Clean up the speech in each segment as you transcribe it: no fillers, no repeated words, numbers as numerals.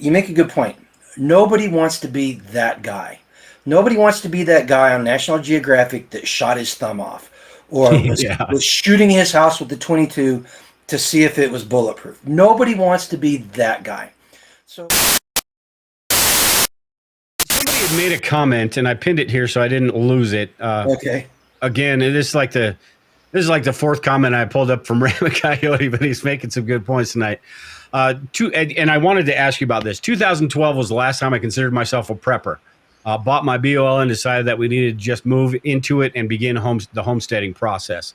you make a good point. Nobody wants to be that guy. Nobody wants to be that guy on National Geographic that shot his thumb off, or Yeah. was shooting his house with the 22 to see if it was bulletproof. Nobody wants to be that guy. So Somebody had made a comment, and I pinned it here so I didn't lose it. okay, Again, this is like the fourth comment I pulled up from Ram Coyote, but he's making some good points tonight. And I wanted to ask you about this. 2012 was the last time I considered myself a prepper. Bought my BOL and decided that we needed to just move into it and begin the homesteading process.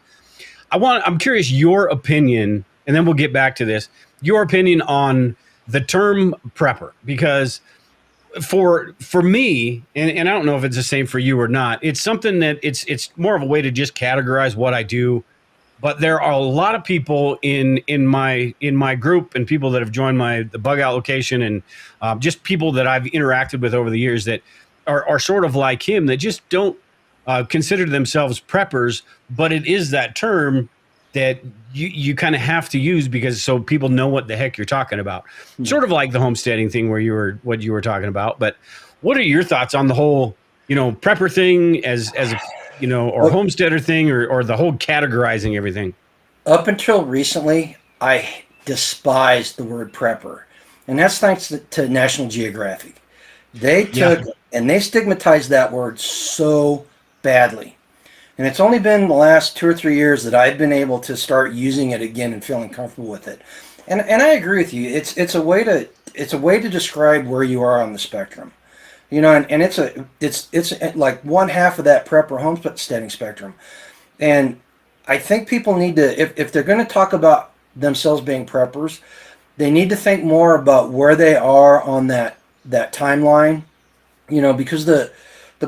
I'm curious your opinion, and then we'll get back to this. Your opinion on the term prepper, because for me, and I don't know if it's the same for you or not. It's something that it's more of a way to just categorize what I do. But there are a lot of people in my group and people that have joined the bug out location, and just people that I've interacted with over the years that are sort of like him, that just don't consider themselves preppers. But it is that term that you kind of have to use because so people know what the heck you're talking about. Sort of like the homesteading thing where what you were talking about. But what are your thoughts on the whole, prepper thing as a, or homesteader thing or the whole categorizing everything? Up until recently, I despised the word prepper. And that's thanks to National Geographic. They took and they stigmatized that word so badly. And it's only been the last 2 or 3 years that I've been able to start using it again and feeling comfortable with it. And I agree with you. It's a way to describe where you are on the spectrum. And it's like one half of that prepper homesteading spectrum. And I think people need to, if they're going to talk about themselves being preppers, they need to think more about where they are on that timeline. Because the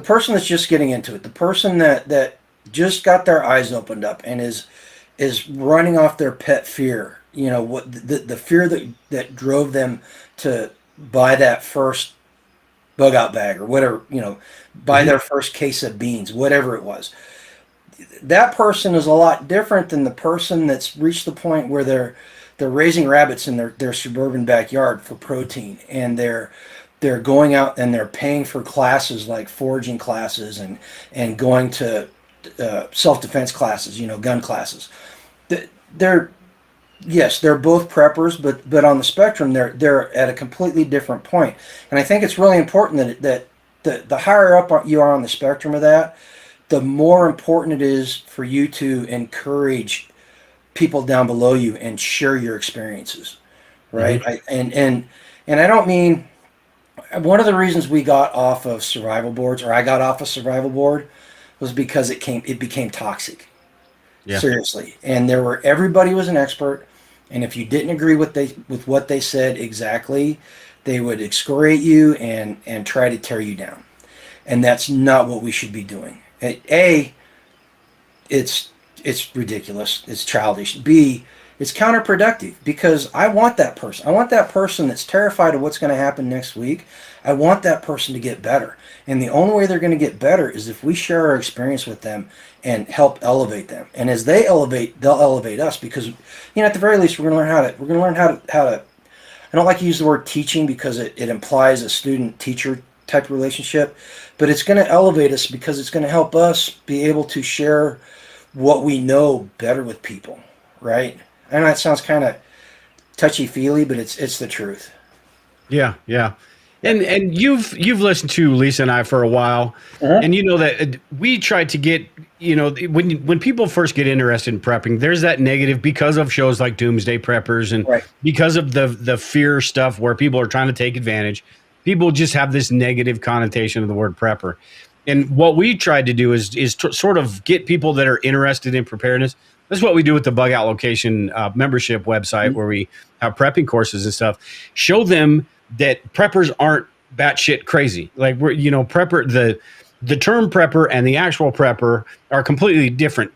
person that's just getting into it, the person that just got their eyes opened up and is running off their pet fear, what the fear that drove them to buy that first bug out bag or whatever, buy their first case of beans, whatever it was. That person is a lot different than the person that's reached the point where they're raising rabbits in their suburban backyard for protein, and they're going out and they're paying for classes like foraging classes and going to self-defense classes, gun classes. They're both preppers, but on the spectrum, they're at a completely different point. And I think it's really important that the higher up you are on the spectrum of that, the more important it is for you to encourage people down below you and share your experiences, right? And I don't mean, one of the reasons we got off of survival boards, or I got off a survival board, was because it became toxic. Yeah. Seriously. And everybody was an expert. And if you didn't agree with what they said exactly, they would excoriate you and try to tear you down. And that's not what we should be doing. It's ridiculous. It's childish. B, it's counterproductive, because I want that person. I want that person that's terrified of what's going to happen next week. I want that person to get better. And the only way they're going to get better is if we share our experience with them and help elevate them. And as they elevate, they'll elevate us, because, at the very least, we're going to learn how to, I don't like to use the word teaching because it implies a student-teacher type of relationship, but it's going to elevate us because it's going to help us be able to share what we know better with people, right? I know that sounds kind of touchy-feely, but it's the truth. Yeah. And you've listened to Lisa and I for a while, and you know that we tried to get, when people first get interested in prepping, there's that negative because of shows like Doomsday Preppers and because of the fear stuff where people are trying to take advantage. People just have this negative connotation of the word prepper. And what we tried to do is to sort of get people that are interested in preparedness. That's what we do with the Bug Out Location membership website, where we have prepping courses and stuff. Show them that preppers aren't batshit crazy. Like prepper, the term prepper and the actual prepper are completely different.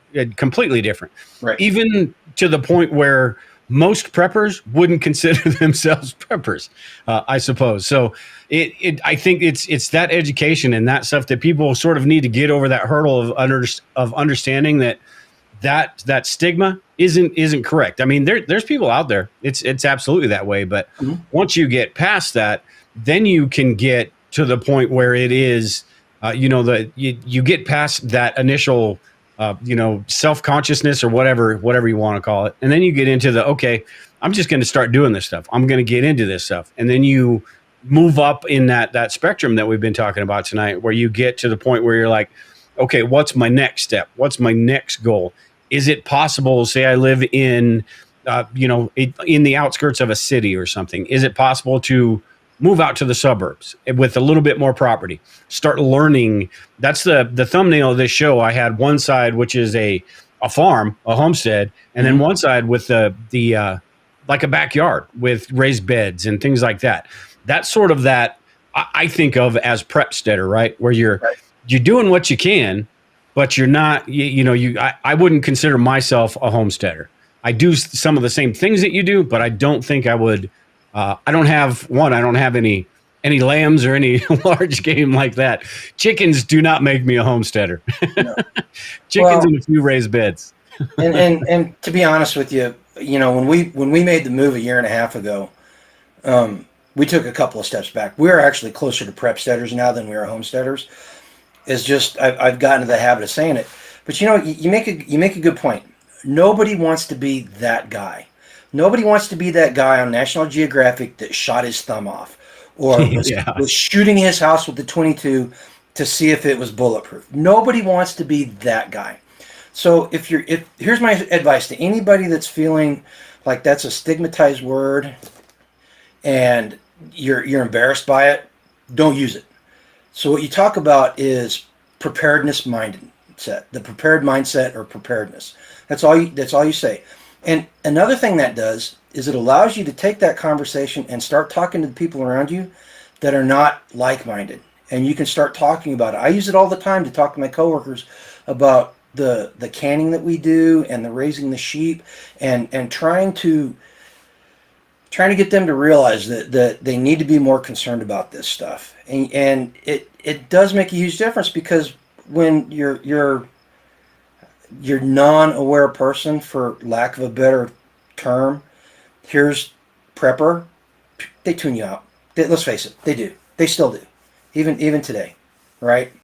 Right. Even to the point where most preppers wouldn't consider themselves preppers, I suppose. So I think it's that education and that stuff that people sort of need to get over that hurdle of understanding that stigma isn't correct. I mean, there's people out there. It's absolutely that way. But once you get past that, then you can get to the point where it is, you get past that initial, self-consciousness or whatever you want to call it, and then you get into the okay, I'm just going to start doing this stuff. I'm going to get into this stuff, and then you move up in that spectrum that we've been talking about tonight, where you get to the point where you're like, okay, what's my next step? What's my next goal? Is it possible? Say I live in, in the outskirts of a city or something. Is it possible to move out to the suburbs with a little bit more property? Start learning. That's the thumbnail of this show. I had one side, which is a farm, a homestead, and then one side with the like a backyard with raised beds and things like that. That's sort of that I think of as prepsteader, right? Where you're doing what you can, but you're not, I wouldn't consider myself a homesteader. I do some of the same things that you do, but I don't think I would. I don't have any lambs or any large game like that. Chickens do not make me a homesteader. No. Chickens and a few raised beds. and to be honest with you, when we made the move a year and a half ago, we took a couple of steps back. We're actually closer to prepsteaders now than we are homesteaders. It's just I've gotten to the habit of saying it. But you make a good point. Nobody wants to be that guy. Nobody wants to be that guy on National Geographic that shot his thumb off or was shooting his house with the .22 to see if it was bulletproof. Nobody wants to be that guy. So here's my advice to anybody that's feeling like that's a stigmatized word and you're embarrassed by it, don't use it. So what you talk about is preparedness mindset, the prepared mindset or preparedness. That's all you say. And another thing that does is it allows you to take that conversation and start talking to the people around you that are not like-minded. And you can start talking about it. I use it all the time to talk to my coworkers about the canning that we do and the raising the sheep and trying to get them to realize that they need to be more concerned about this stuff. And it does make a huge difference, because when you're non-aware person, for lack of a better term, here's prepper, they tune you out. Let's face it, they do. They still do, even today, right?